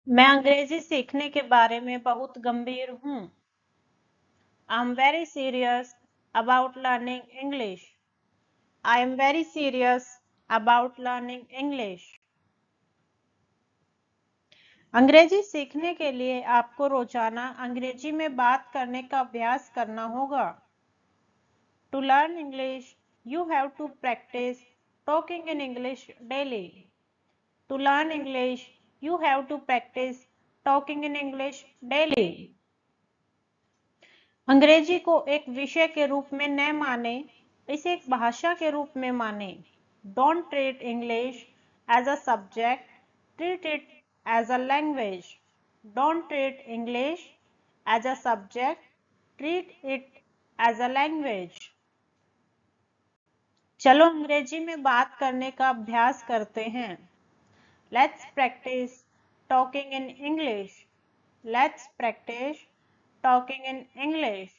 मैं अंग्रेजी सीखने के बारे में बहुत गंभीर हूँ। I am very serious about learning English. I am very serious about learning English. अंग्रेजी सीखने के लिए आपको रोजाना अंग्रेजी में बात करने का अभ्यास करना होगा। To learn English, you have to practice talking in English daily. To learn English, you have to practice talking in English daily. अंग्रेजी को एक विषय के रूप में न माने, इसे एक भाषा के रूप में माने। Don't treat English as a subject, treat it as a language. Don't treat English as a subject, treat it as a language. चलो अंग्रेजी में बात करने का अभ्यास करते हैं। Let's practice talking in English. Let's practice talking in English.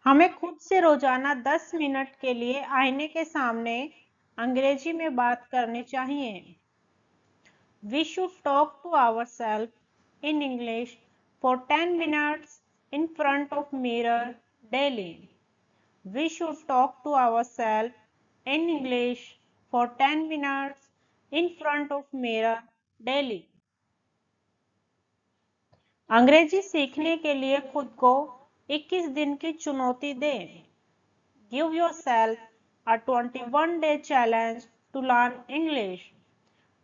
हमें खुद से रोजाना 10 मिनट के लिए आईने के सामने अंग्रेजी में बात करनी चाहिए। We should talk to ourselves in English for 10 minutes in front of mirror daily. We should talk to ourselves in English for 10 minutes in front of mirror daily. अंग्रेजी सीखने के लिए खुद को 21 दिन की चुनौती दें। Give yourself a 21-day challenge to learn English.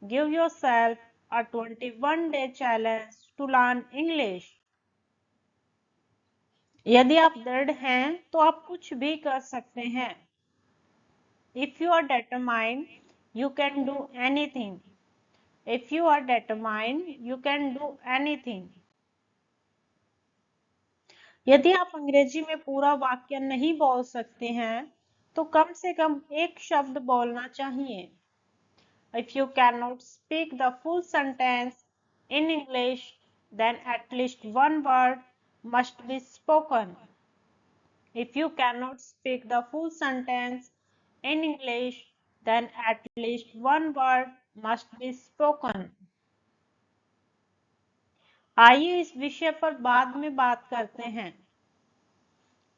Give yourself a 21-day challenge to learn English. यदि आप दृढ़ हैं तो आप कुछ भी कर सकते हैं। If you are determined, you can do anything. If you are determined, you can do anything. यदि आप अंग्रेजी में पूरा वाक्य नहीं बोल सकते हैं तो कम से कम एक शब्द बोलना चाहिए। If you cannot speak the full sentence in English, then at least one word must be spoken. If you cannot speak the full sentence in English, then at least one word must be spoken. आइए इस विषय पर बाद में बात करते हैं।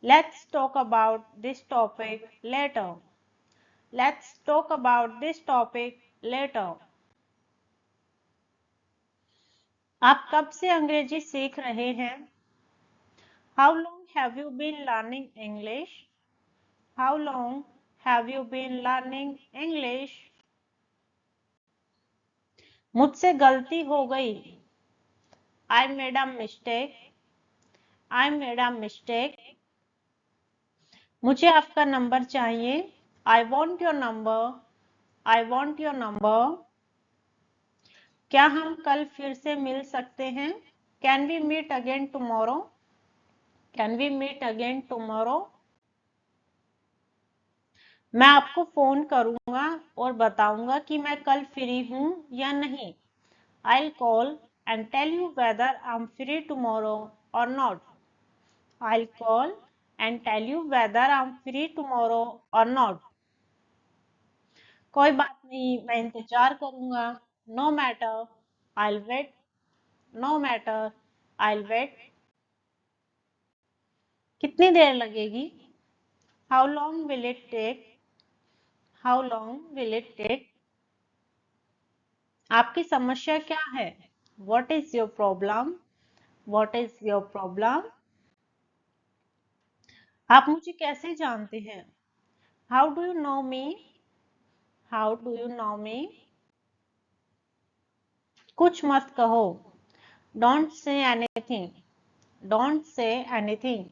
Let's talk about this topic later. Let's talk about this topic later. आप कब से अंग्रेजी सीख रहे हैं? How long have you been learning English? How long have you been learning English? मुझसे गलती हो गई। I made a mistake. I made a mistake. मुझे आपका नंबर चाहिए। I want your number. I want your number. क्या हम कल फिर से मिल सकते हैं? Can we meet again tomorrow? Can we meet again tomorrow? मैं आपको फोन करूंगा और बताऊंगा कि मैं कल फ्री हूं या नहीं। I'll call and tell you whether I'm free tomorrow or not. I'll call and tell you whether I'm free tomorrow or not. कोई बात नहीं, मैं इंतजार करूंगा। No matter, I'll wait. No matter, I'll wait. कितनी देर लगेगी? How long will it take? How long will it take? आपकी समस्या क्या है? What is your problem? What is your problem? आप मुझे कैसे जानते हैं? How do you know me? How do you know me? कुछ मत कहो। Don't say anything. Don't say anything.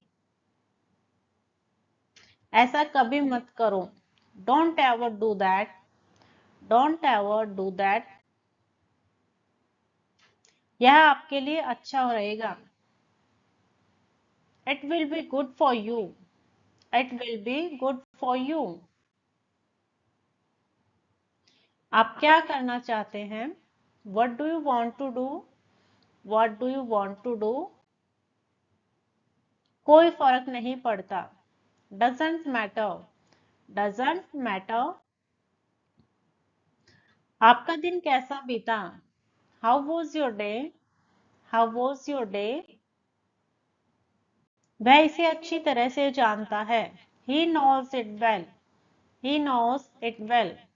ऐसा कभी मत करो। Don't ever do that. Don't ever do that. यह आपके लिए अच्छा रहेगा। It will be good for you. It will be good for you. आप क्या करना चाहते हैं? What do you want to do? What do you want to do? कोई फर्क नहीं पड़ता। Doesn't matter. Doesn't matter. आपका दिन कैसा बीता? How was your day? How was your day? वह इसे अच्छी तरह से जानता है। He knows it well. He knows it well.